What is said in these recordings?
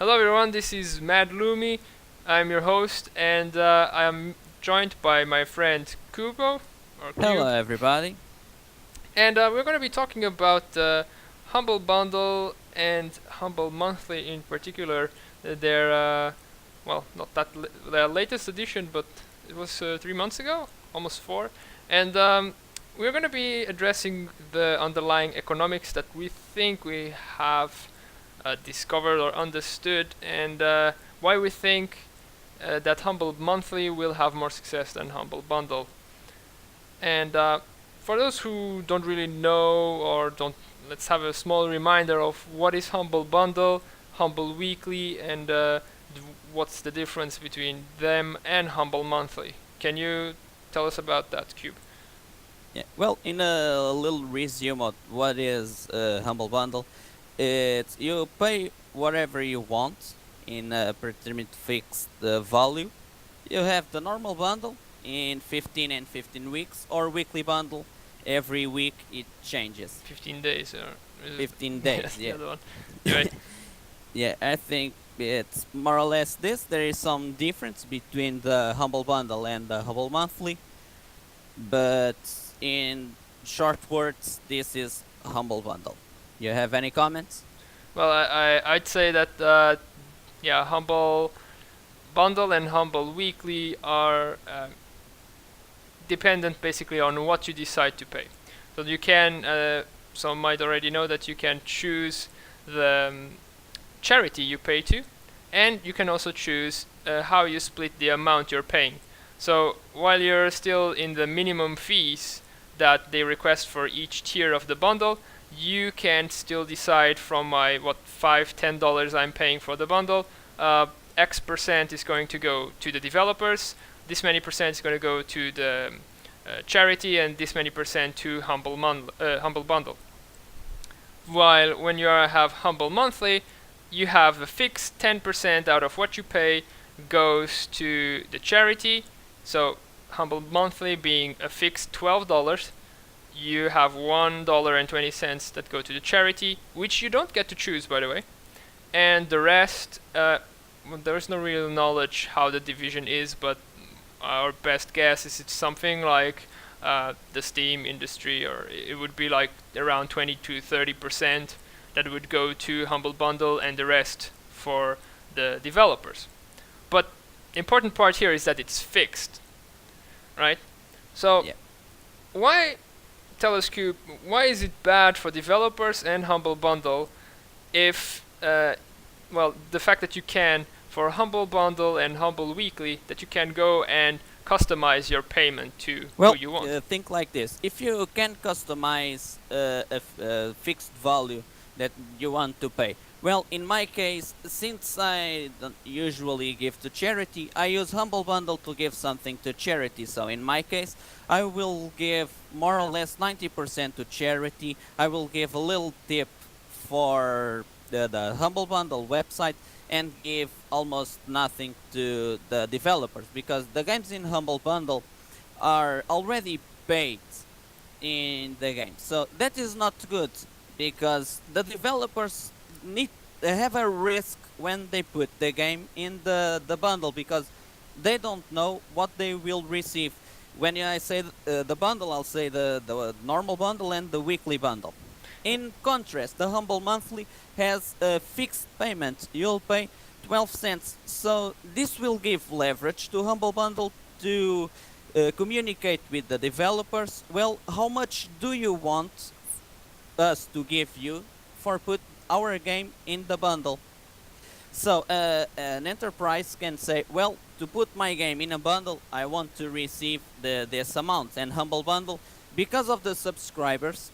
Hello everyone, this is Mad Lumi. I'm your host, and I am joined by my friend Kubo, or Hello, Cube, everybody. and we're going to be talking about Humble Bundle and Humble Monthly in particular. Their, well, not that their latest edition, but it was 3 months ago, almost four, and we're going to be addressing the underlying economics that we think we have discovered or understood, and why we think that Humble Monthly will have more success than Humble Bundle. And for those who don't really know or don't, let's have a small reminder of what is Humble Bundle, Humble Weekly, and what's the difference between them and Humble Monthly. Can you tell us about that, Cube? Yeah, well, in a little resume of what is Humble Bundle, it's you pay whatever you want in a predetermined fixed value. You have the normal bundle in 15 and 15 weeks, or weekly bundle. Every week it changes. 15 days, or is it 15 yes, days, the yeah. other one. You're right. Yeah, I think it's more or less this. There is some difference between the Humble Bundle and the Humble Monthly, but in short words, this is Humble Bundle. You have any comments? Well, I'd say that yeah, Humble Bundle and Humble Weekly are dependent basically on what you decide to pay. So you can, some might already know that you can choose the charity you pay to, and you can also choose how you split the amount you're paying. So while you're still in the minimum fees that they request for each tier of the bundle, you can still decide from my what $5-10 I'm paying for the bundle. X percent is going to go to the developers. This many percent is going to go to the charity, and this many percent to Humble Bundle. While when you have Humble Monthly, you have a fixed 10% out of what you pay goes to the charity. So Humble Monthly being a fixed $12, you have $1.20 that go to the charity, which you don't get to choose, by the way. And the rest, there's no real knowledge how the division is, but our best guess is it's something like the Steam industry, or it would be like around 20 to 30% that would go to Humble Bundle, and the rest for the developers. But important part here is that it's fixed, right? So Yeah. why, tell us, Cube, why is it bad for developers and Humble Bundle if, well, the fact that you can, for Humble Bundle and Humble Weekly, that you can go and customize your payment to who Well, you want. think like this. If you can customize a fixed value that you want to pay, well, in my case, since I don't usually give to charity, I use Humble Bundle to give something to charity. So in my case, I will give more or less 90% to charity. I will give a little tip for the Humble Bundle website, and give almost nothing to the developers, because the games in Humble Bundle are already paid in the game. So that is not good, because the developers need have a risk when they put the game in the bundle, because they don't know what they will receive. When I say the bundle, I'll say the normal bundle and the weekly bundle. In contrast, the Humble Monthly has a fixed payment. You'll pay 12 cents. So this will give leverage to Humble Bundle to communicate with the developers. Well, how much do you want us to give you for put our game in the bundle? So an enterprise can say, well, to put my game in a bundle, I want to receive this amount. And Humble Bundle, because of the subscribers,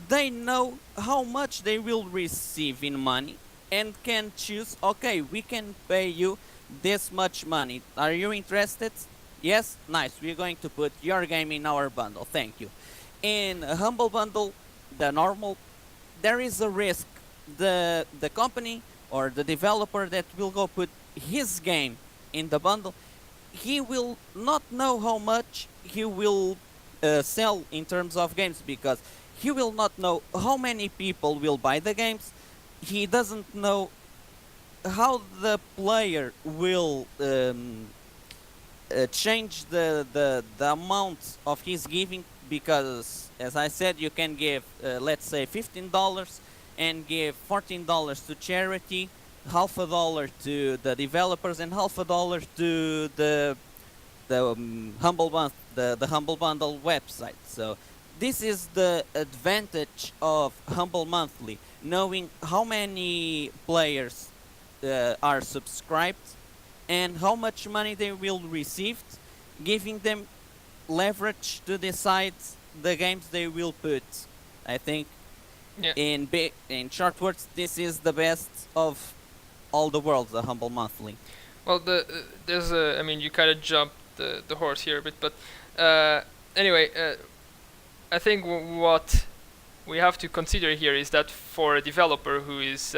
they know how much they will receive in money, and can choose, okay, we can pay you this much money. Are you interested? Yes? Nice. We're going to put your game in our bundle. Thank you. In a Humble Bundle, the normal, there is a risk. The company or the developer that will go put his game in the bundle, he will not know how much he will sell in terms of games, because he will not know how many people will buy the games. He doesn't know how the player will change the amount of his giving, because as I said, you can give let's say $15 and give $14 to charity, half a dollar to the developers, and half a dollar to the the Humble Bundle website. So this is the advantage of Humble Monthly, knowing how many players are subscribed and how much money they will receive, giving them leverage to decide the games they will put. I think Yeah. in short words, this is the best of all the worlds, the Humble Monthly. Well, there's a. I mean, you kind of jumped the horse here a bit, but anyway, I think what we have to consider here is that for a developer who is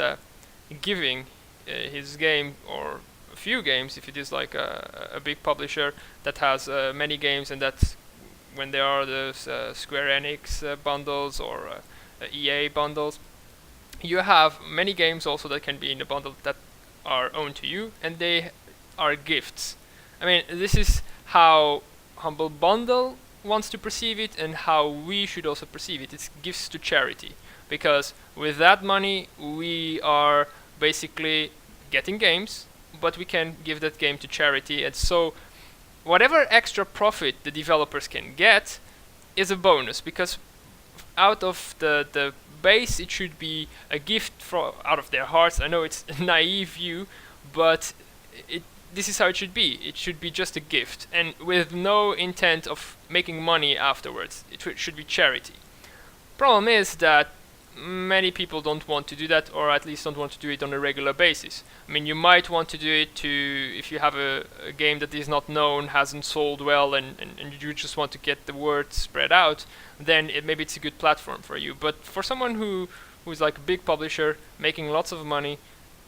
giving his game, or a few games, if it is like a big publisher that has many games, and that's when there are those Square Enix bundles or EA bundles, you have many games also that can be in the bundle that are owned to you, and they are gifts. I mean, this is how Humble Bundle wants to perceive it, and how we should also perceive it. It's gifts to charity, because with that money we are basically getting games, but we can give that game to charity, and so whatever extra profit the developers can get is a bonus, because out of the base it should be a gift out of their hearts. I know it's a naive view, but this is how it should be. It should be just a gift, and with no intent of making money afterwards. It should be charity. Problem is that many people don't want to do that, or at least don't want to do it on a regular basis. I mean, you might want to do it if you have a game that is not known, hasn't sold well, and you just want to get the word spread out, then maybe it's a good platform for you. But for someone who's like a big publisher, making lots of money,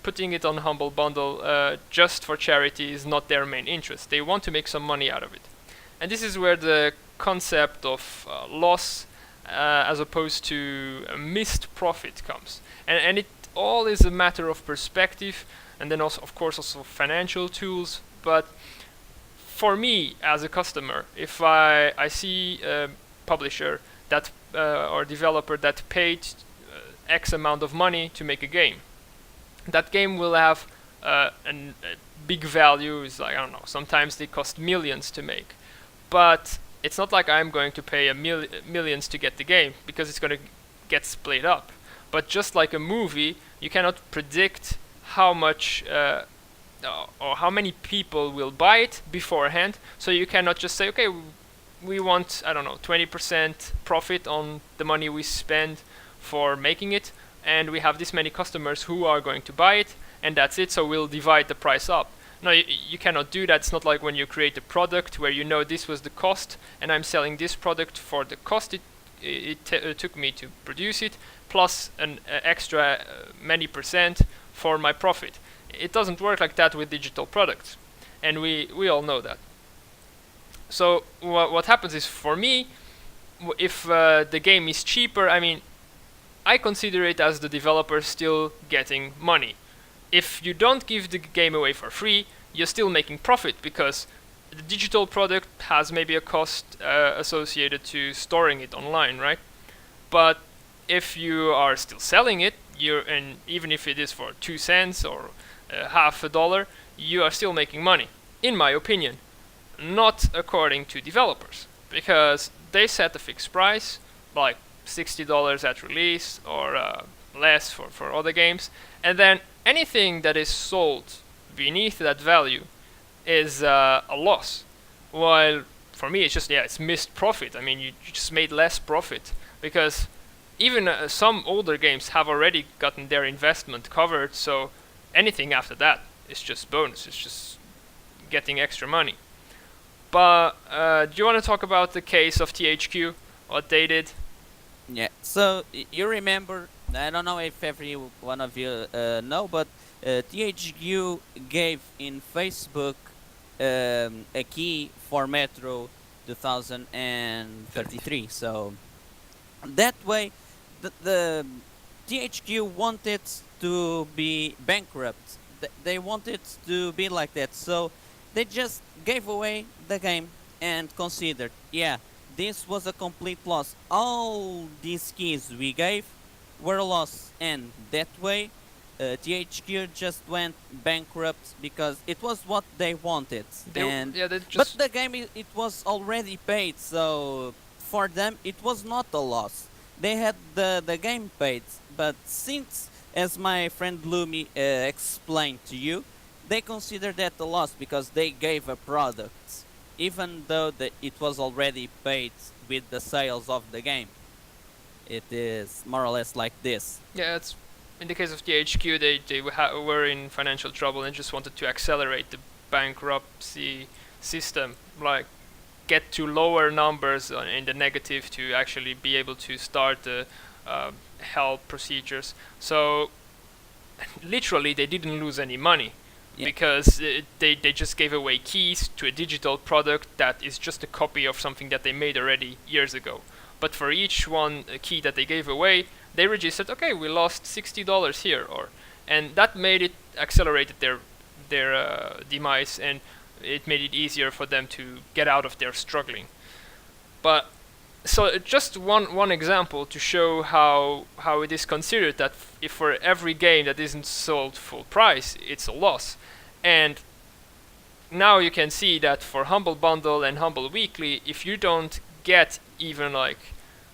putting it on Humble Bundle just for charity is not their main interest. They want to make some money out of it. And this is where the concept of loss as opposed to a missed profit comes. And it all is a matter of perspective, and then also, of course, also financial tools. But for me as a customer, if I see a publisher that or developer that paid X amount of money to make a game, that game will have a big value. Is like, I don't know, sometimes they cost millions to make, but it's not like I'm going to pay millions to get the game, because it's going to get split up. But just like a movie, you cannot predict how much or how many people will buy it beforehand, so you cannot just say, okay, we want, I don't know, 20% profit on the money we spend for making it, and we have this many customers who are going to buy it, and that's it, so we'll divide the price up. No, you cannot do that. It's not like when you create a product where you know this was the cost, and I'm selling this product for the cost it took me to produce it, plus an extra many percent for my profit. It doesn't work like that with digital products, and we all know that. So what happens is, for me, if the game is cheaper, I mean, I consider it as the developer still getting money. If you don't give the game away for free, you're still making profit, because the digital product has maybe a cost associated to storing it online, right? But if you are still selling it, and even if it is for 2 cents or half a dollar, you are still making money, in my opinion. Not according to developers, because they set a fixed price, like $60 at release, or less for other games, and then anything that is sold beneath that value is a loss. While for me, it's just, it's missed profit. I mean, you just made less profit, because even some older games have already gotten their investment covered, so anything after that is just bonus. It's just getting extra money. But do you want to talk about the case of THQ, what they did? Yeah. So you remember? I don't know if every one of you know, but THQ gave in Facebook a key for Metro 2033. So that way, the THQ wanted to be bankrupt They wanted to be like that, so they just gave away the game and considered, yeah, this was a complete loss. All these keys we gave were a loss, and that way THQ just went bankrupt because it was what they wanted. And Yeah, they but just the game it was already paid, so for them it was not a loss. They had the game paid, but since, as my friend Lumi explained to you, they consider that a loss because they gave a product, even though it was already paid with the sales of the game. It is more or less like this. yeah, it's in the case of the HQ, they were in financial trouble and just wanted to accelerate the bankruptcy system, like get to lower numbers in the negative to actually be able to start the help procedures. So literally, they didn't lose any money. Yeah. Because they just gave away keys to a digital product that is just a copy of something that they made already years ago. But for each one key that they gave away, they registered, okay, we lost $60 here, and that made it accelerated their demise, and it made it easier for them to get out of their struggling. But so just one example to show how it is considered that if for every game that isn't sold full price, it's a loss. And now you can see that for Humble Bundle and Humble Weekly, if you don't get even like,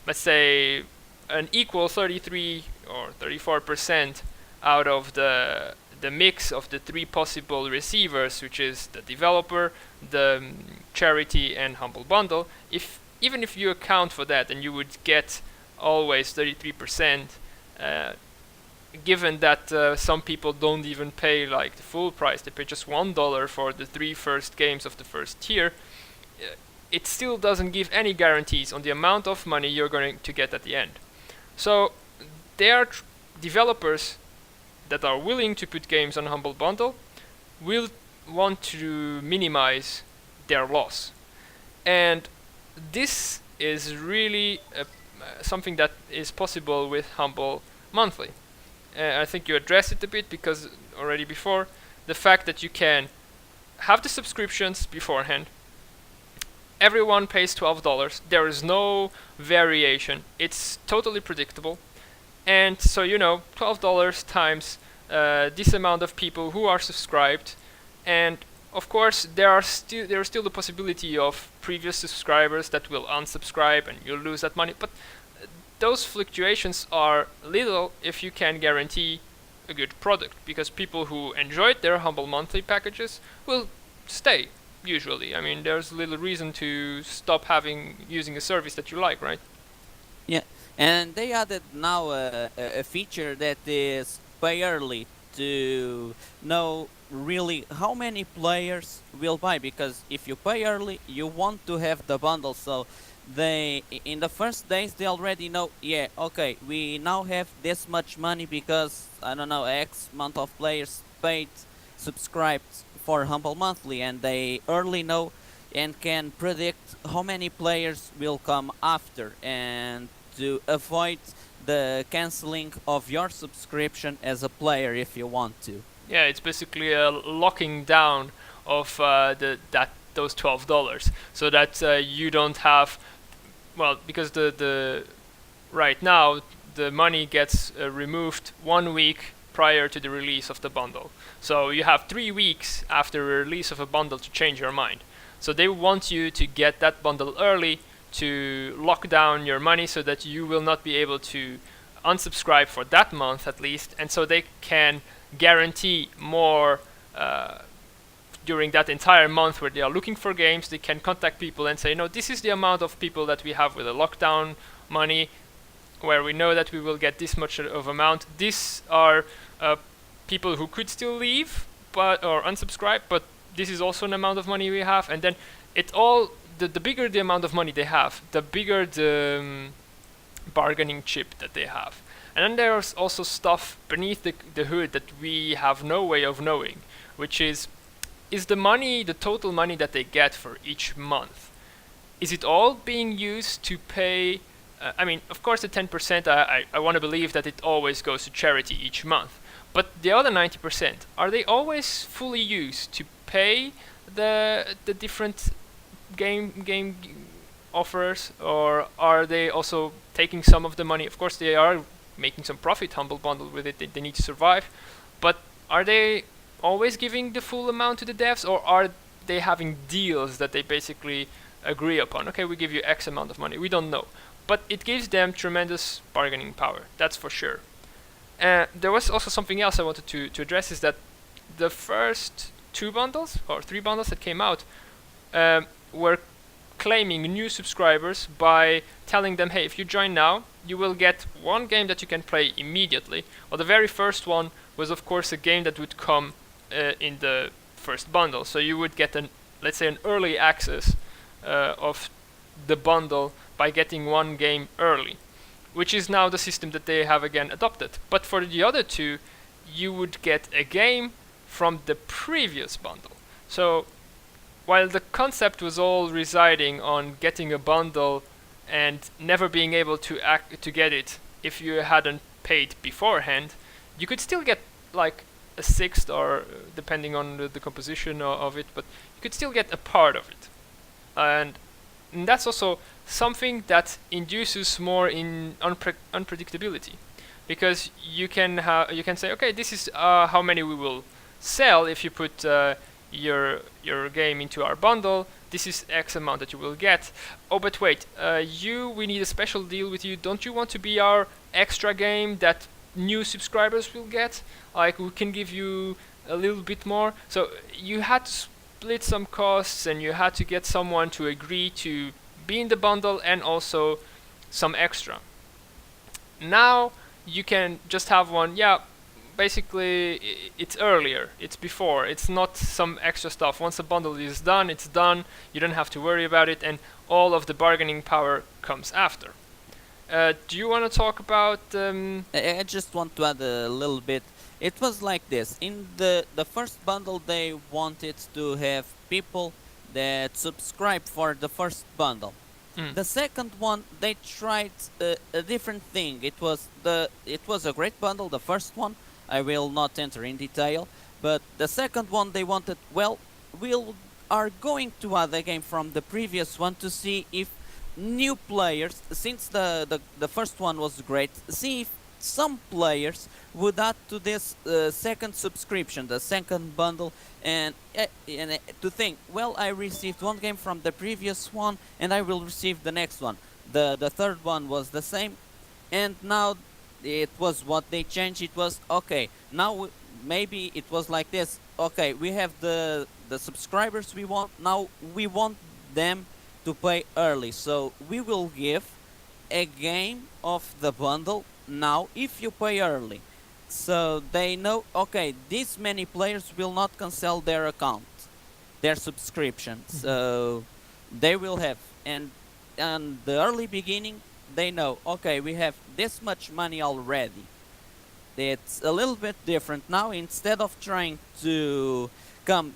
let's say, an equal 33 or 34% out of the mix of the three possible receivers, which is the developer, the charity, and Humble Bundle, even if you account for that, then you would get always 33%, given that some people don't even pay like the full price, they pay just $1 for the three first games of the first tier. It still doesn't give any guarantees on the amount of money you're going to get at the end. So there are developers that are willing to put games on Humble Bundle will want to minimize their loss. And this is really something that is possible with Humble Monthly. I think you addressed it a bit because already before, the fact that you can have the subscriptions beforehand. Everyone pays $12. There is no variation. It's totally predictable. And so, $12 times this amount of people who are subscribed. And of course, there is still the possibility of previous subscribers that will unsubscribe and you'll lose that money. But those fluctuations are little if you can guarantee a good product, because people who enjoyed their Humble Monthly packages will stay. Usually, I mean, there's little reason to stop using a service that you like, right? Yeah, and they added now a feature that is pay early to know really how many players will buy, because if you pay early, you want to have the bundle. So they, in the first days, they already know, yeah, okay, we now have this much money because, I don't know, X amount of players paid, subscribed for Humble Monthly, and they early know and can predict how many players will come after, and to avoid the canceling of your subscription as a player if you want to. Yeah, it's basically a locking down of those $12, so that you don't have, well, because the right now the money gets removed 1 week prior to the release of the bundle. So you have 3 weeks after the release of a bundle to change your mind. So they want you to get that bundle early to lock down your money so that you will not be able to unsubscribe for that month at least, and so they can guarantee more during that entire month where they are looking for games. They can contact people and say, no, this is the amount of people that we have with a lockdown money, where we know that we will get this much of amount. These are people who could still leave or unsubscribe, but this is also an amount of money we have. And then the bigger the amount of money they have, the bigger the bargaining chip that they have. And then there's also stuff beneath the hood that we have no way of knowing, which is the total money that they get for each month, is it all being used to pay? I mean, of course, the 10%, I want to believe that it always goes to charity each month. But the other 90%, are they always fully used to pay the different game offers, or are they also taking some of the money? Of course, they are making some profit, Humble Bundle with it. They need to survive, but are they always giving the full amount to the devs, or are they having deals that they basically agree upon? Okay, we give you X amount of money. We don't know, but it gives them tremendous bargaining power. That's for sure. There was also something else I wanted to address, is that the first 2 bundles or 3 bundles that came out were claiming new subscribers by telling them, hey, if you join now, you will get one game that you can play immediately. Well, the very first one was, of course, a game that would come in the first bundle. So you would get let's say, an early access of the bundle by getting one game early, which is now the system that they have again adopted. But for the other 2, you would get a game from the previous bundle. So while the concept was all residing on getting a bundle and never being able to get it if you hadn't paid beforehand, you could still get like a sixth, or depending on the composition of it, but you could still get a part of it. And that's also something that induces more in unpredictability, because you can say, okay, this is how many we will sell if you put your game into our bundle. This is X amount that you will get. Oh, but wait, we need a special deal with you. Don't you want to be our extra game that new subscribers will get? Like, we can give you a little bit more. So you had to split some costs, and you had to get someone to agree to be in the bundle and also some extra. Now you can just have one, basically it's earlier, it's before, it's not some extra stuff. Once the bundle is done, it's done, you don't have to worry about it, and all of the bargaining power comes after. Do you want to talk about... I just want to add a little bit. It was like this. In the first bundle, they wanted to have people that subscribe for the first bundle. The second one, they tried a different thing. It was a great bundle, the first one. I will not enter in detail. But the second one, they wanted, well, we are going to add a game from the previous one to see if new players, since the first one was great, see if some players would add to this second subscription, the second bundle, and to think, well, I received one game from the previous one, and I will receive the next one. The third one was the same, and now it was what they changed. It was, okay, now maybe it was like this. Okay, we have the subscribers we want. Now we want them to pay early, so we will give a game of the bundle now if you pay early. So they know, okay, this many players will not cancel their account, their subscription. So they will have, and the early beginning, they know, okay, we have this much money already. It's a little bit different now. Instead of trying to come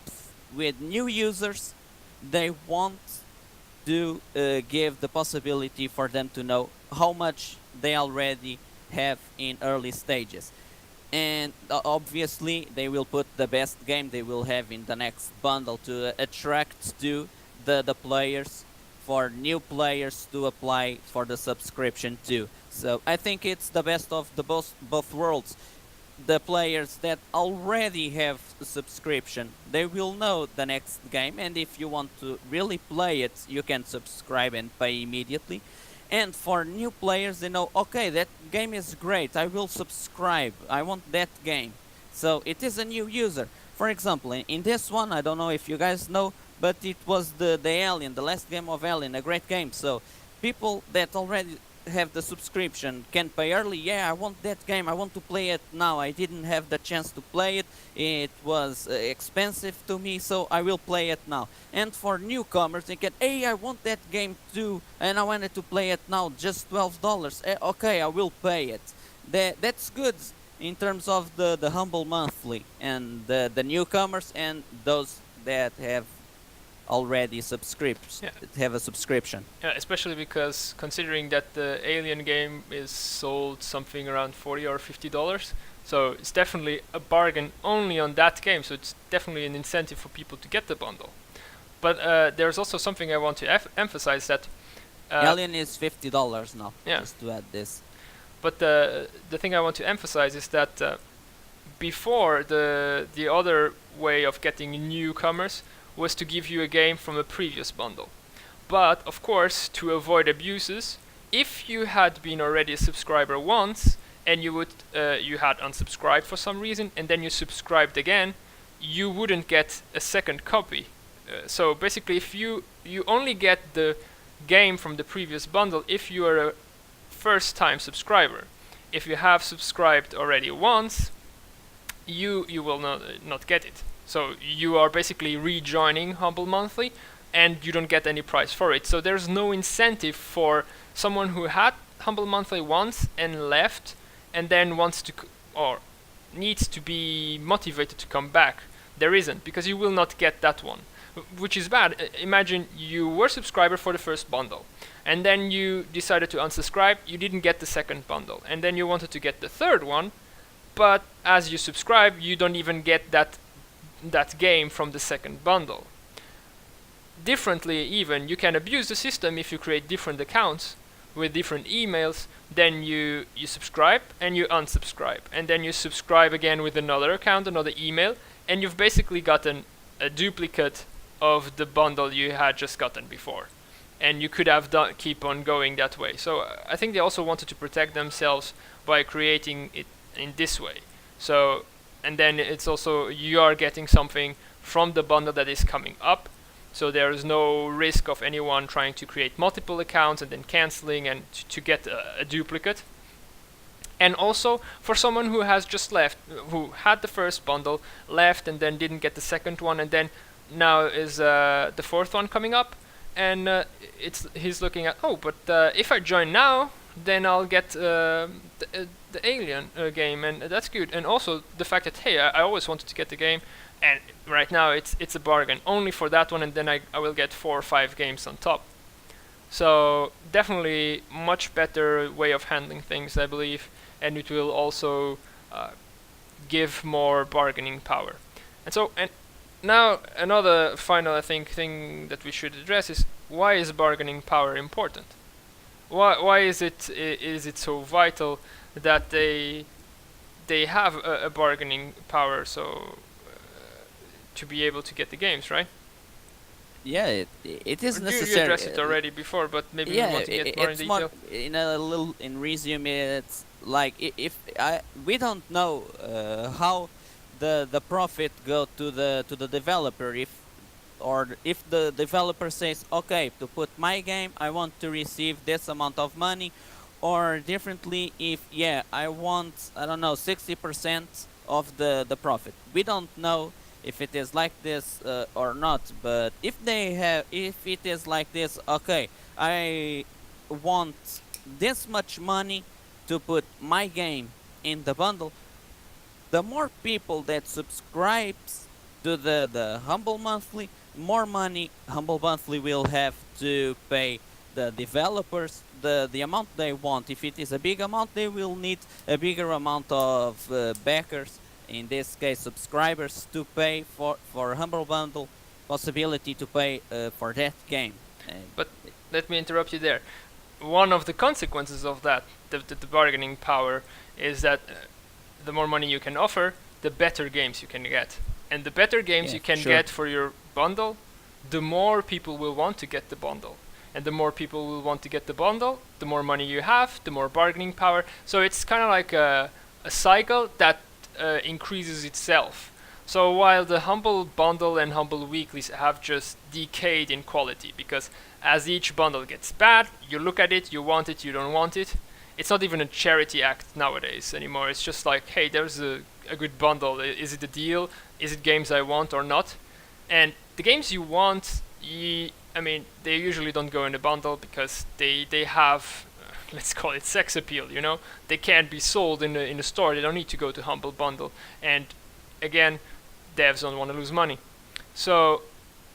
with new users, they want to give the possibility for them to know how much they already have in early stages. And obviously they will put the best game they will have in the next bundle to attract to the players, for new players to apply for the subscription too. So I think it's the best of the both worlds. The players that already have a subscription, they will know the next game, and if you want to really play it, you can subscribe and pay immediately. And for new players, they know, okay, that game is great, I will subscribe, I want that game. So it is a new user. For example, in this one, I don't know if you guys know, but it was the Alien, the last game of Alien, a great game. So people that already have the subscription can pay early. Yeah, I want that game, I want to play it now, I didn't have the chance to play it, it was expensive to me, so I will play it now. And for newcomers, they can, hey, I want that game too, and I wanted to play it now, just $12. Okay, I will pay it. That's good in terms of the Humble Monthly, and the newcomers and those that have already have a subscription. Yeah, especially because considering that the Alien game is sold something around $40 or $50, So it's definitely a bargain only on that game. So it's definitely an incentive for people to get the bundle. But there's also something I want to emphasize that Alien is $50 now. Yeah. Just to add this. But the thing I want to emphasize is that before the other way of getting newcomers was to give you a game from a previous bundle. But of course, to avoid abuses, if you had been already a subscriber once and you had unsubscribed for some reason and then you subscribed again, you wouldn't get a second copy. So basically, if you only get the game from the previous bundle if you are a first-time subscriber. If you have subscribed already once, you will not get it. So you are basically rejoining Humble Monthly, and you don't get any price for it. So there's no incentive for someone who had Humble Monthly once and left, and then wants to or needs to be motivated to come back. There isn't, because you will not get that one, which is bad. Imagine you were a subscriber for the first bundle, and then you decided to unsubscribe. You didn't get the second bundle, and then you wanted to get the third one, but as you subscribe, you don't even get that game from the second bundle. Differently, even, you can abuse the system if you create different accounts with different emails. Then you subscribe and you unsubscribe, and then you subscribe again with another account, another email, and you've basically gotten a duplicate of the bundle you had just gotten before, and you could have keep on going that way. So I think they also wanted to protect themselves by creating it in this way. So, and then it's also, you are getting something from the bundle that is coming up, so there is no risk of anyone trying to create multiple accounts and then canceling and to get a duplicate. And also, for someone who has just left, who had the first bundle, left and then didn't get the second one, and then now is the fourth one coming up, and he's looking at, oh, but if I join now, then I'll get the Alien game, and that's good. And also the fact that, hey, I always wanted to get the game, and right now it's a bargain only for that one, and then I will get 4 or 5 games on top. So definitely much better way of handling things, I believe, and it will also give more bargaining power. And now another final, I think, thing that we should address is, why is bargaining power important? Why is it so vital that they have a bargaining power, so to be able to get the games, right? Yeah, it is necessary. You addressed it already before, but maybe you want to get more in detail. In resume, it's like we don't know how the profit go to the developer, if the developer says, okay, to put my game I want to receive this amount of money, or differently, if I want, I don't know, 60% of the profit. We don't know if it is like this or not, but if it is like this, okay, I want this much money to put my game in the bundle. The more people that subscribes to the Humble Monthly, more money Humble Monthly will have to pay the developers the amount they want. If it is a big amount, they will need a bigger amount of backers, in this case subscribers, to pay for Humble Bundle possibility to pay for that game. But let me interrupt you there. One of the consequences of that, the bargaining power, is that the more money you can offer, the better games you can get. And the better games you can get for your bundle, the more people will want to get the bundle. And the more people will want to get the bundle, the more money you have, the more bargaining power. So it's kind of like a cycle that increases itself. So while the Humble Bundle and Humble Weeklies have just decayed in quality, because as each bundle gets bad, you look at it, you want it, you don't want it. It's not even a charity act nowadays anymore. It's just like, hey, there's a good bundle. Is it a deal? Is it games I want or not? And the games you want, they usually don't go in a bundle because they have, let's call it sex appeal, you know? They can't be sold in the store. They don't need to go to Humble Bundle. And again, devs don't want to lose money. So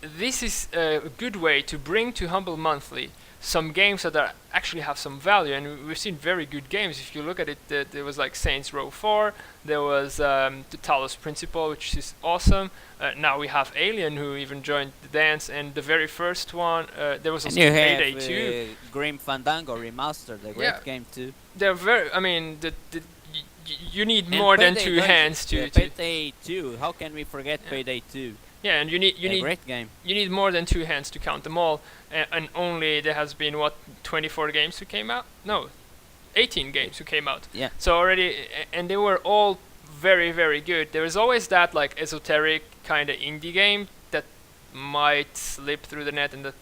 this is a good way to bring to Humble Monthly some games that actually have some value, and we've seen very good games. If you look at it, there was like Saints Row 4, there was the Talos Principle, which is awesome. Now we have Alien, who even joined the dance, and the very first one, there was And also you Payday have 2. Grim Fandango Remastered, a great Yeah. game too. They're very. I mean, you need And more than Payday two does- hands to. Payday 2. How can we forget Yeah. Payday 2? Yeah, and you A need great game. you need more than two hands to count them all, and only there has been what 24 games who came out? No, 18 games who came out. Yeah. So already, and they were all very very good. There is always that like esoteric kind of indie game that might slip through the net and that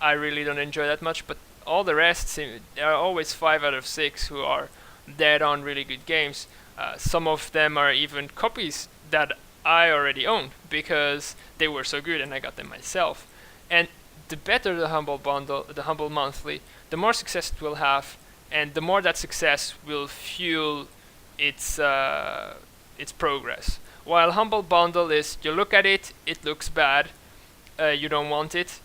I really don't enjoy that much. But all the rest, there are always 5 out of 6 who are dead on really good games. Some of them are even copies that I already owned because they were so good and I got them myself. And the better the Humble Bundle, the Humble Monthly, the more success it will have, and the more that success will fuel its progress. While Humble Bundle is, you look at it, it looks bad, you don't want it,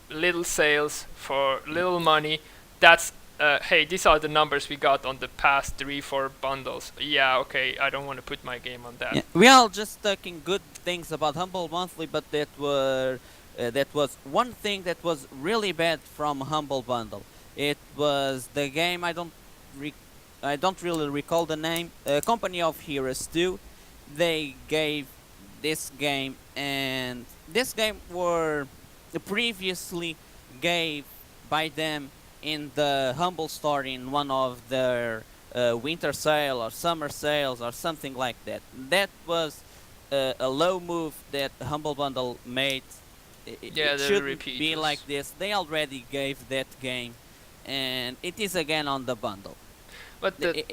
little sales for little money, that's hey, these are the numbers we got on the past 3-4 bundles. Yeah, okay, I don't want to put my game on that. Yeah. We are just talking good things about Humble Monthly, but that was one thing that was really bad from Humble Bundle. It was the game I don't really recall the name. Company of Heroes 2. They gave this game, and this game were previously gave by them in the Humble Store in one of their winter sale or summer sales or something like that. That was a low move that Humble Bundle made. Yeah, It the shouldn't repeat be was- like this. They already gave that game, and it is again on the bundle. But the,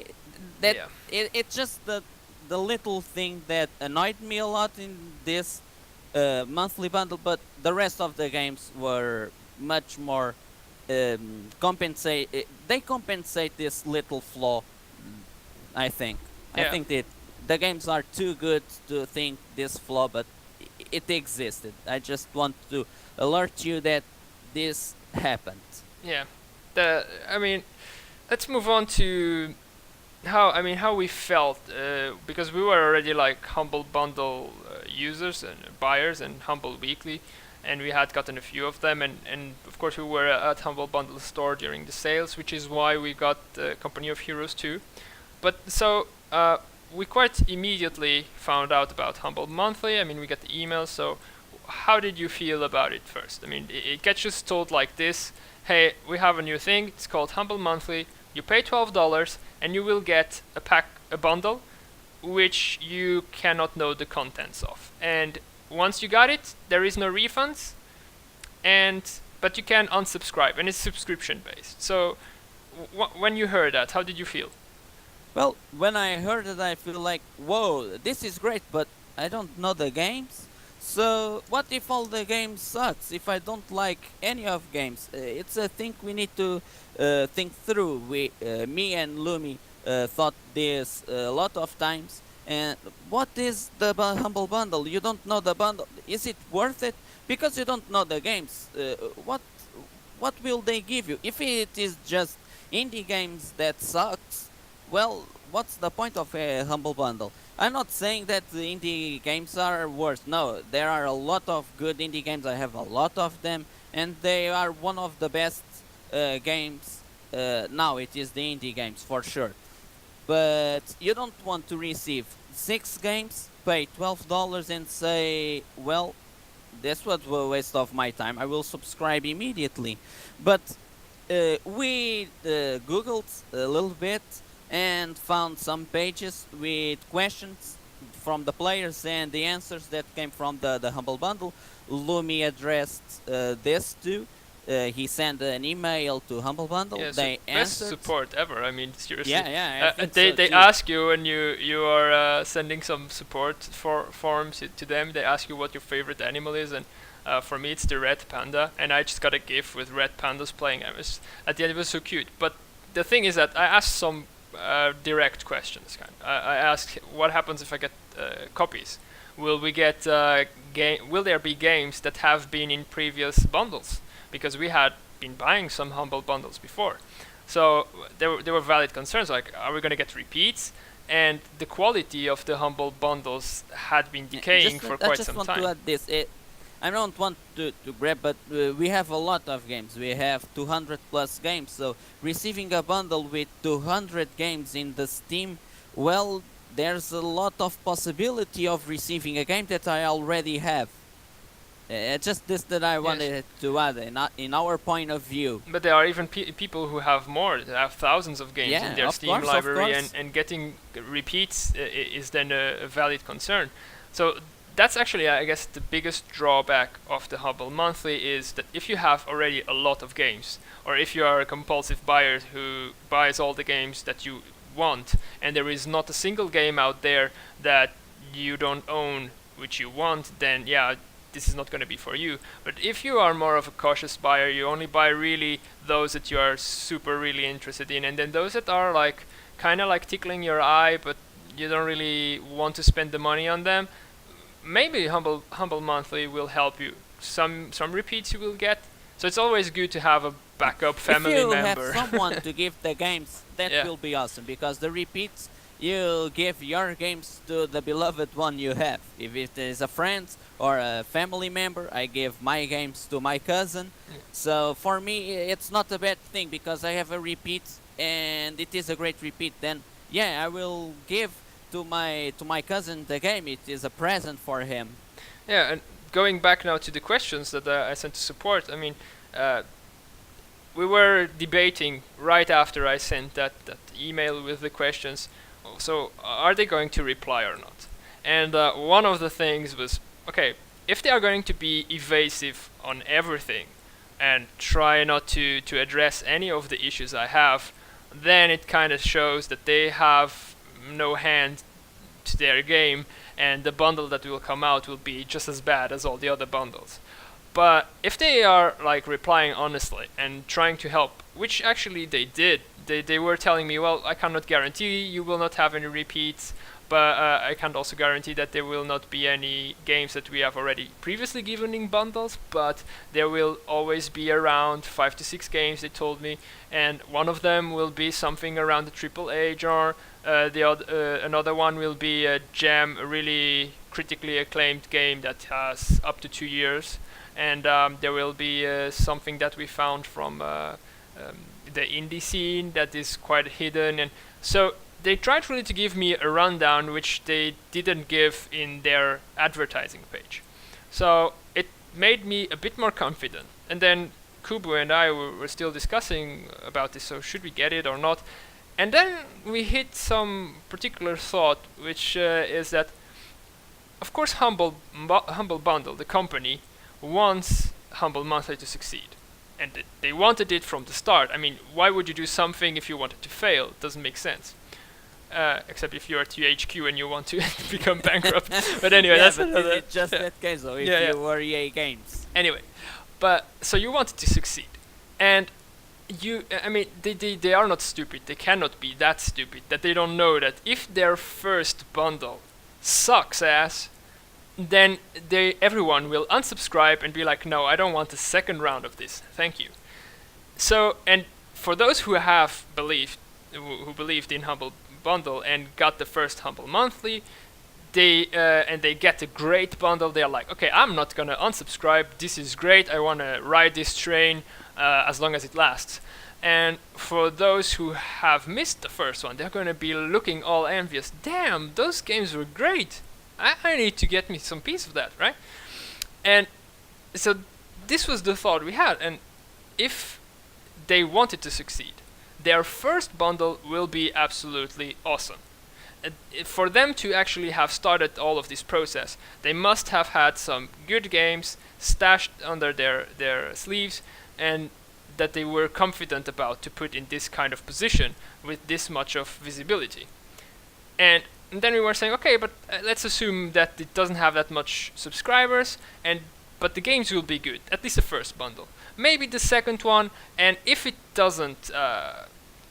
yeah. It's just the little thing that annoyed me a lot in this monthly bundle, but the rest of the games were much more compensate. They compensate this little flaw. I think. I Yeah. think that the games are too good to think this flaw, but it existed. I just want to alert you that this happened. Yeah. I mean, let's move on to how we felt because we were already like Humble Bundle users and buyers and Humble Weekly, and we had gotten a few of them, and of course we were at Humble Bundle store during the sales, which is why we got Company of Heroes 2. But so we quite immediately found out about Humble Monthly. I mean, we got the email. So how did you feel about it first? I mean, it gets just told like this: hey, we have a new thing. It's called Humble Monthly. You pay $12 and you will get a bundle, which you cannot know the contents of. And once you got it, there is no refunds, but you can unsubscribe, and it's subscription based. So when you heard that, how did you feel? Well, when I heard it, I feel like, whoa, this is great, but I don't know the games. So what if all the games sucks? If I don't like any of games, it's a thing we need to think through. Me and Lumi thought this a lot of times. And what is the Humble Bundle? You don't know the bundle. Is it worth it? Because you don't know the games. What will they give you? If it is just indie games that sucks, well, what's the point of a Humble Bundle? I'm not saying that the indie games are worse. No, there are a lot of good indie games. I have a lot of them, and they are one of the best games. Now it is the indie games for sure. But you don't want to receive 6 games, pay $12 and say, well, this was a waste of my time. I will subscribe immediately. But we Googled a little bit and found some pages with questions from the players and the answers that came from the Humble Bundle. Lumi addressed this too. He sent an email to Humble Bundle. Yeah, they best answered. support ever. I mean, seriously. Yeah, I think they so they too. ask you when you are sending some support forms to them. They ask you what your favorite animal is, and for me it's the red panda. And I just got a GIF with red pandas playing. At the end it was so cute. But the thing is that I asked some direct questions. I asked, what happens if I get copies? Will we get Will there be games that have been in previous bundles? Because we had been buying some Humble bundles before. So there were valid concerns like, are we going to get repeats? And the quality of the Humble bundles had been decaying for quite some time. I just want to add this. I don't want to grab, but we have a lot of games. We have 200 plus games, so receiving a bundle with 200 games in the Steam, well, there's a lot of possibility of receiving a game that I already have. Just this that I wanted to add in our point of view. But there are even people who have more, they have thousands of games in their Steam library, and getting repeats is then a valid concern. So that's actually, I guess, the biggest drawback of the Humble Monthly is that if you have already a lot of games, or if you are a compulsive buyer who buys all the games that you want, and there is not a single game out there that you don't own which you want, then yeah, this is not going to be for you. But if you are more of a cautious buyer, you only buy really those that you are super really interested in, and then those that are like kind of like tickling your eye, but you don't really want to spend the money on them, maybe Humble Monthly will help you. Some repeats you will get. So it's always good to have a backup family member. If you have someone to give the games, that will be awesome, because the repeats, you give your games to the beloved one you have. If it is a friend or a family member, I give my games to my cousin. So for me, it's not a bad thing, because I have a repeat and it is a great repeat. Then yeah, I will give to my cousin the game. It is a present for him. Yeah, and going back now to the questions that I sent to support, I mean, we were debating right after I sent that email with the questions, so are they going to reply or not? And one of the things was, okay, if they are going to be evasive on everything and try not to address any of the issues I have, then it kind of shows that they have no hand to their game, and the bundle that will come out will be just as bad as all the other bundles. But if they are like replying honestly and trying to help, which actually they did, they were telling me, well, I cannot guarantee you will not have any repeats, but I can't also guarantee that there will not be any games that we have already previously given in bundles, but there will always be around 5 to 6 games, they told me, and one of them will be something around the AAA genre. Another one will be a gem, a really critically acclaimed game that has up to 2 years, and there will be something that we found from the indie scene that is quite hidden. And so they tried really to give me a rundown, which they didn't give in their advertising page. So it made me a bit more confident. And then Kubu and I were still discussing about this, so should we get it or not? And then we hit some particular thought, which is that, of course, Humble Bundle, the company, wants Humble Monthly to succeed. And they wanted it from the start. I mean, why would you do something if you want it to fail? It doesn't make sense. Except if you're at THQ and you want to become bankrupt. But anyway, yeah, that's but another... it's just that case, though, if you were EA Games. Anyway, but so you wanted to succeed. And I mean, they are not stupid. They cannot be that stupid that they don't know that if their first bundle sucks ass, then everyone will unsubscribe and be like, no, I don't want a second round of this. Thank you. So, and for those who have believed in Humble Bundle and got the first Humble Monthly, they get a great bundle, they're like, okay, I'm not gonna unsubscribe. This is great. I wanna ride this train as long as it lasts. And for those who have missed the first one, they're gonna be looking all envious. Damn, those games were great. I need to get me some piece of that, right? And so this was the thought we had. And if they wanted to succeed, their first bundle will be absolutely awesome. And for them to actually have started all of this process, they must have had some good games stashed under their sleeves, and that they were confident about to put in this kind of position with this much of visibility. And then we were saying, okay, but let's assume that it doesn't have that much subscribers, but the games will be good, at least the first bundle. Maybe the second one, and if it doesn't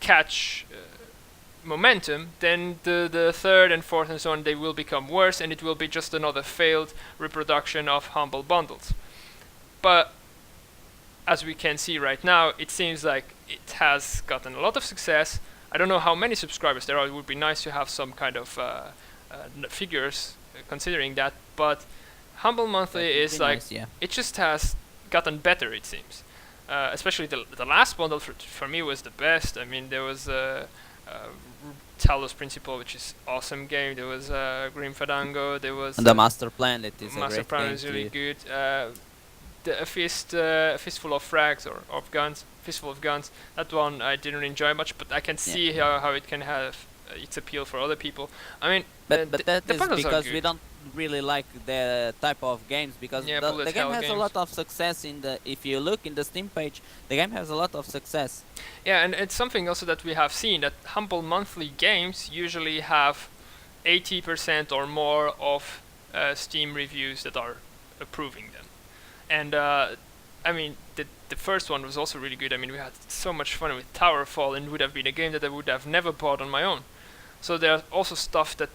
catch momentum, then the third and fourth and so on, they will become worse, and it will be just another failed reproduction of Humble Bundles. But as we can see right now, it seems like it has gotten a lot of success. I don't know how many subscribers there are. It would be nice to have some kind of figures considering that. But Humble That Monthly would is be like, nice, yeah. it just has gotten better, it seems. Especially the last bundle for me was the best. I mean, there was Talos Principle, which is awesome game. There was Grim Fandango. There was And the Master Plan, it is a Master great Plan game is really too. good. A fistful of frags or of guns, fistful of guns. That one I didn't enjoy much, but I can Yeah. see how it can have its appeal for other people. I mean, But that the is bundles are because we good. don't really like the type of games, because Yeah, the bullet game hell has a games. lot of success in the. If you look in the Steam page, the game has a lot of success. Yeah, and it's something also that we have seen that Humble Monthly games usually have 80% or more of Steam reviews that are approving them. And I mean, the first one was also really good. I mean, we had so much fun with Towerfall, and it would have been a game that I would have never bought on my own. So there's also stuff that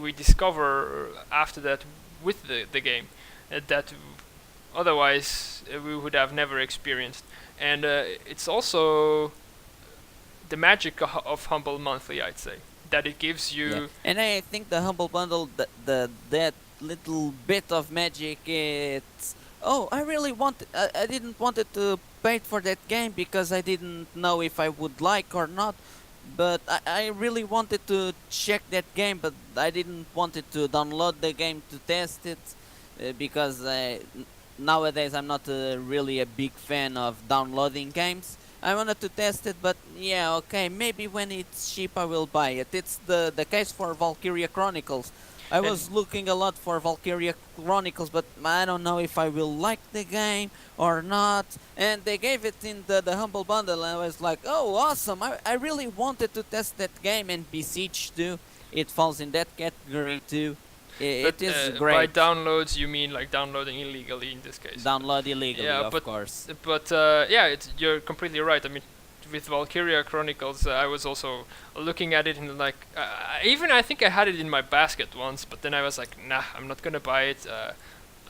we discover after that with the game that otherwise we would have never experienced. And it's also the magic of Humble Monthly, I'd say, that it gives Yeah, you. and I think the Humble Bundle, the that little bit of magic, it's. Oh, I really want. I didn't wanted to pay for that game because I didn't know if I would like or not. But I really wanted to check that game, but I didn't wanted to download the game to test it because nowadays I'm not really a big fan of downloading games. I wanted to test it, but yeah, okay, maybe when it's cheap I will buy it. It's the case for Valkyria Chronicles. I And was looking a lot for Valkyria Chronicles, but I don't know if I will like the game or not. And they gave it in the Humble Bundle, and I was like, oh, awesome. I really wanted to test that game, and Besiege too. It falls in that category too. but It is by great. downloads, you mean like downloading illegally in this case. Download illegally, Yeah, of course. but yeah, you're completely right. I mean, with Valkyria Chronicles, I was also looking at it and like, even I think I had it in my basket once, but then I was like, nah, I'm not gonna buy it.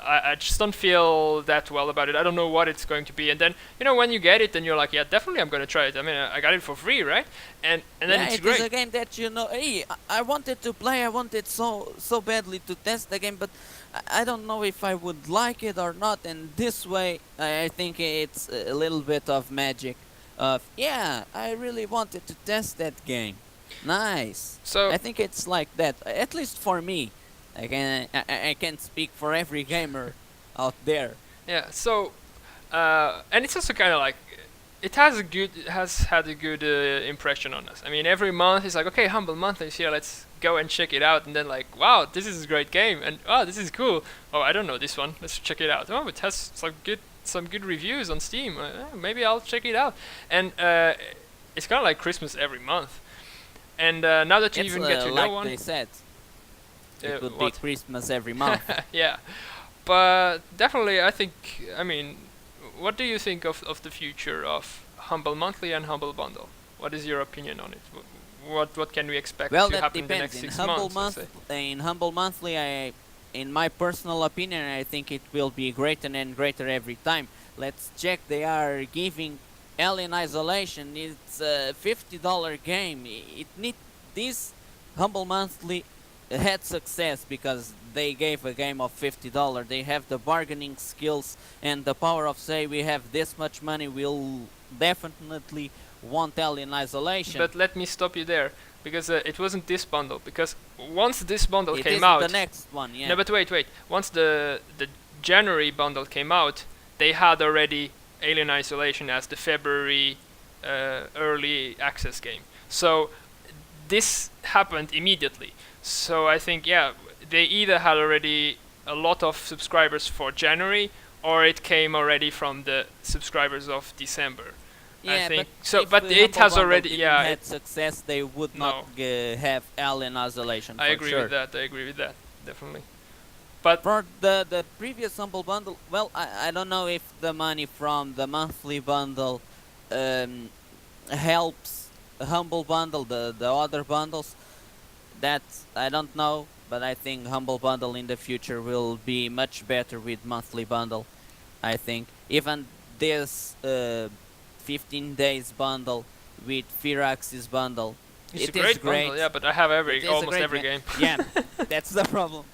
I just don't feel that well about it. I don't know what it's going to be. And then when you get it, then you're like, yeah, definitely I'm gonna try it. I mean, I got it for free, right? And then Yeah, it's it is great. a game that hey, I wanted to play. I wanted so badly to test the game, but I don't know if I would like it or not. And this way, I think it's a little bit of magic. Of yeah, I really wanted to test that game. Nice. So I think it's like that. At least for me. I can't speak for every gamer out there. yeah, so and it's also kind of like it has had a good impression on us. I mean, every month it's like, okay, Humble Monthly is here, let's go and check it out, and then like, wow, this is a great game, and oh, this is cool. Oh, I don't know this one. Let's check it out. Oh, it has some good reviews on Steam. Maybe I'll check it out. And it's kind of like Christmas every month. And now that you It's even get to like know one, they said. It would be what? Christmas every month. Yeah, but definitely, I think. I mean, what do you think of the future of Humble Monthly and Humble Bundle? What is your opinion on it? What can we expect Well, to that happen in the depends. next In 6 Humble months? Let's Month, say? in Humble Monthly, in my personal opinion, I think it will be greater and greater every time. Let's check. They are giving Alien Isolation. It's a $50 game. It need this Humble Monthly had success because they gave a game of $50. They have the bargaining skills and the power of say we have this much money. We'll definitely want Alien Isolation. But let me stop you there, because it wasn't this bundle. Because once this bundle It came is out, the next one. Yeah. no, but wait. Once the January bundle came out, they had already Alien Isolation as the February early access game. So this happened immediately. So I think, yeah, they either had already a lot of subscribers for January, or it came already from the subscribers of December. I think but so. if But the it Humble has Bundle already, didn't yeah. had success, they would not have Alien Isolation. I for agree sure. with that. I agree with that. Definitely. But For the previous Humble Bundle, well, I don't know if the money from the monthly bundle helps Humble Bundle, the other bundles. That I don't know, but I think Humble Bundle in the future will be much better with monthly bundle. I think even this 15 days bundle with Firaxis bundle. It's a It is great bundle, great. yeah, but I have It is a almost great every game. Yeah, that's the problem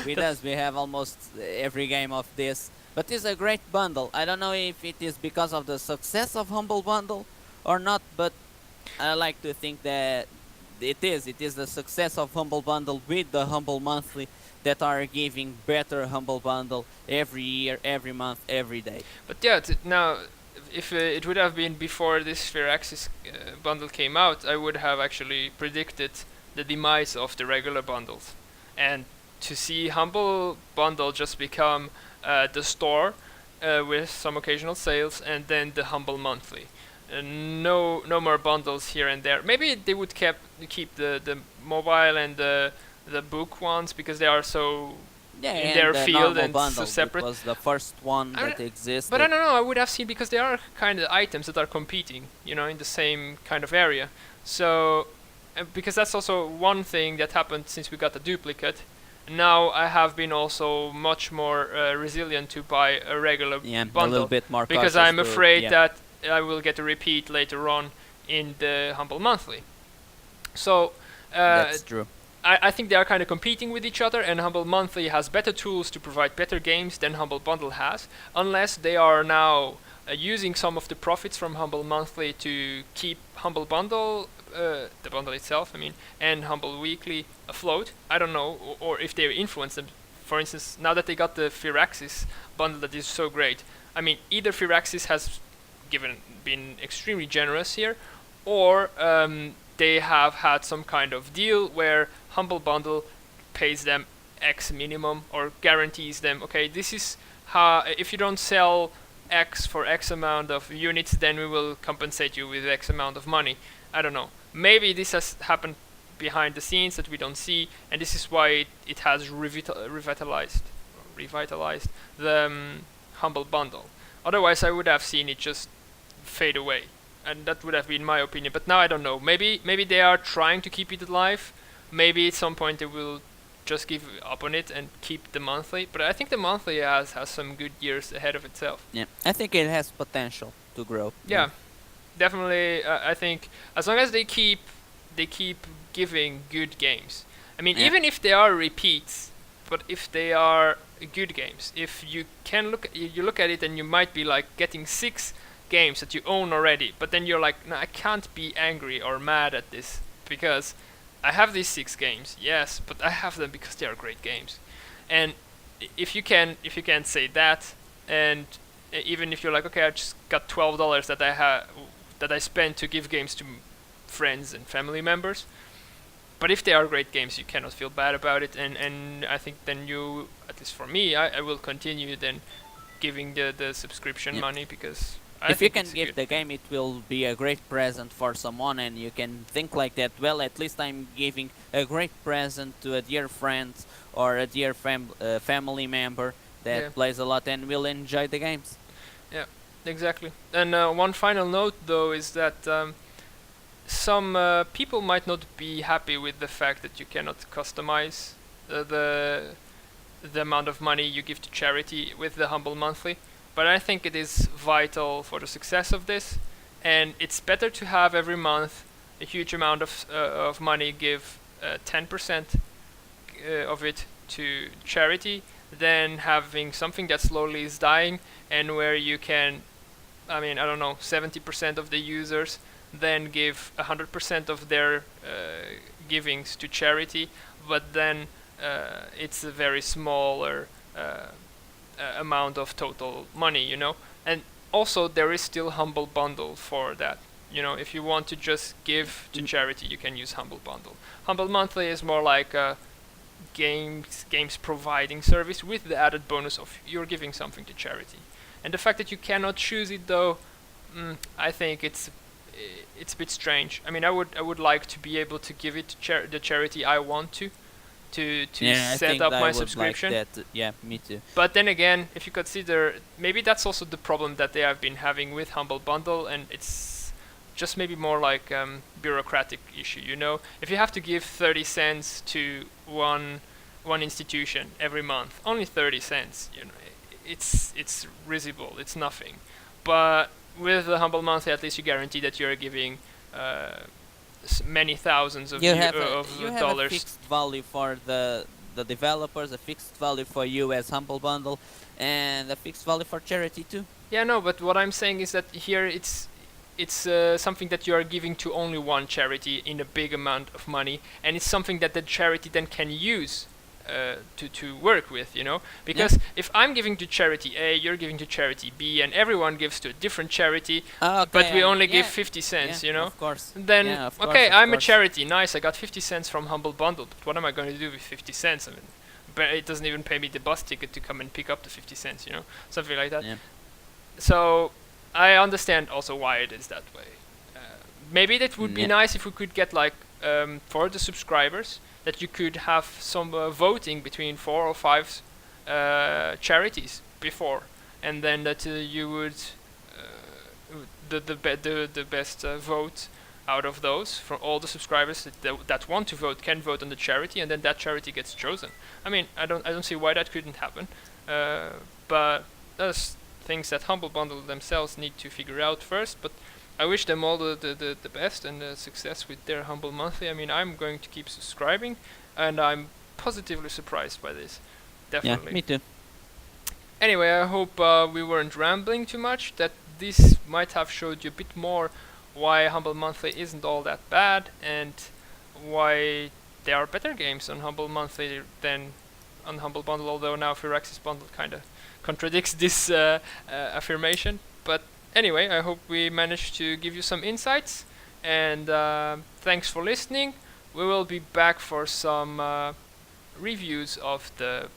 with That's- us. We have almost every game of this, but it's a great bundle. I don't know if it is because of the success of Humble Bundle or not, but I like to think that it is. It is the success of Humble Bundle with the Humble Monthly that are giving better Humble Bundle every year, every month, every day. But yeah, now, if it would have been before this Sphere Axis bundle came out, I would have actually predicted the demise of the regular bundles. And to see Humble Bundle just become the store with some occasional sales, and then the Humble Monthly. No more bundles here and there. Maybe they would keep the mobile and the book ones because they are so Yeah, in and their the field normal and bundle so separate. was the first one I that existed. But I don't know. I would have seen because they are kind of items that are competing, in the same kind of area. So, because that's also one thing that happened since we got the duplicate. Now I have been also much more resilient to buy a regular Yeah, a bundle little bit more because cautious I'm to- afraid yeah. that I will get a repeat later on in the Humble Monthly. So. That's true. I think they are kind of competing with each other, and Humble Monthly has better tools to provide better games than Humble Bundle has, unless they are now using some of the profits from Humble Monthly to keep Humble Bundle, the bundle itself, I mean, and Humble Weekly afloat. I don't know, or if they influence them. For instance, now that they got the Firaxis bundle that is so great, I mean, either Firaxis has been extremely generous here, or they have had some kind of deal where Humble Bundle pays them X minimum or guarantees them, okay, this is how, if you don't sell X for X amount of units, then we will compensate you with X amount of money. I don't know. Maybe this has happened behind the scenes that we don't see, and this is why it has revitalized the Humble Bundle. Otherwise, I would have seen it just fade away, and that would have been my opinion. But now I don't know. Maybe they are trying to keep it alive. Maybe at some point they will just give up on it and keep the monthly. But I think the monthly has some good years ahead of itself. Yeah, I think it has potential to grow. Yeah, definitely. I think as long as they keep giving good games. I mean, Yeah. even if they are repeats, but if they are good games, if you can look at it and you might be like getting 6 games that you own already, but then you're like, no, I can't be angry or mad at this because I have these 6 games, yes, but I have them because they are great games. And if you can say that, and even if you're like, okay, I just got $12 that I spent to give games to friends and family members, but if they are great games, you cannot feel bad about it. And I think then you, at least for me, I will continue then giving the subscription money because. If you can give the game, it will be a great present for someone, and you can think like that. Well, at least I'm giving a great present to a dear friend or a dear family member that plays a lot and will enjoy the games. Yeah, exactly. And one final note, though, is that some people might not be happy with the fact that you cannot customize the amount of money you give to charity with the Humble Monthly. But I think it is vital for the success of this, and it's better to have every month a huge amount of money give 10% of it to charity than having something that slowly is dying and where you can, I mean, I don't know, 70% of the users then give 100% of their givings to charity, but then it's a very smaller amount of total money, and also there is still Humble Bundle for that. If you want to just give to charity, you can use Humble Bundle. Humble Monthly is more like a games providing service with the added bonus of you're giving something to charity. And the fact that you cannot choose it, though, I think it's a bit strange. I mean, I would like to be able to give it to the charity I want to set up my subscription. Like that. Yeah, me too. But then again, if you consider, maybe that's also the problem that they have been having with Humble Bundle, and it's just maybe more like bureaucratic issue. If you have to give 30 cents to one institution every month, only 30 cents. It's risible. It's nothing. but with the Humble Monthly, at least you guarantee that you're giving many thousands of You have a dollars. fixed value for the developers, a fixed value for you as Humble Bundle, and a fixed value for charity too. Yeah, no, but what I'm saying is that here it's something that you are giving to only one charity in a big amount of money, and it's something that the charity then can use to work with, you know. Because if I'm giving to charity A, you're giving to charity B, and everyone gives to a different charity, Okay, but we only give yeah, 50 cents, yeah, you know. Of course. Then Yeah, of course, okay, of I'm a course. charity. Nice, I got 50 cents from Humble Bundle. But what am I going to do with 50 cents? I mean, but it doesn't even pay me the bus ticket to come and pick up the 50 cents, you know, something like that. Yeah. So I understand also why it is that way. Maybe that would be Yeah. nice if we could get like for the subscribers that you could have some voting between 4 or 5 charities before, and then that you would the best vote out of those from all the subscribers that want to vote can vote on the charity, and then that charity gets chosen. I mean, I don't see why that couldn't happen, but there's things that Humble Bundle themselves need to figure out first. But I wish them all the best and success with their Humble Monthly. I mean, I'm going to keep subscribing, and I'm positively surprised by this. Definitely. Yeah, me too. Anyway, I hope we weren't rambling too much, that this might have showed you a bit more why Humble Monthly isn't all that bad, and why there are better games on Humble Monthly than on Humble Bundle, although now Firaxis Bundle kinda contradicts this affirmation. But anyway, I hope we managed to give you some insights, and thanks for listening. We will be back for some reviews of the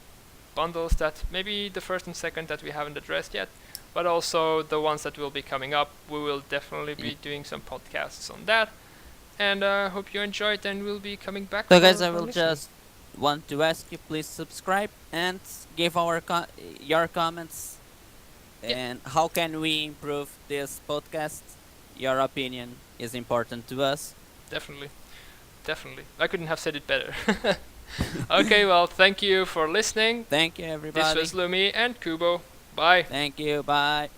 bundles, that maybe the first and second that we haven't addressed yet, but also the ones that will be coming up. We will definitely be doing some podcasts on that, and I hope you enjoyed, and we'll be coming back. So guys, I for will listening. just want to ask you, please subscribe and give our your comments. Yeah. And how can we improve this podcast? Your opinion is important to us. Definitely. I couldn't have said it better. Okay, well, thank you for listening. Thank you, everybody. This was Lumi and Kubo. Bye. Thank you. Bye.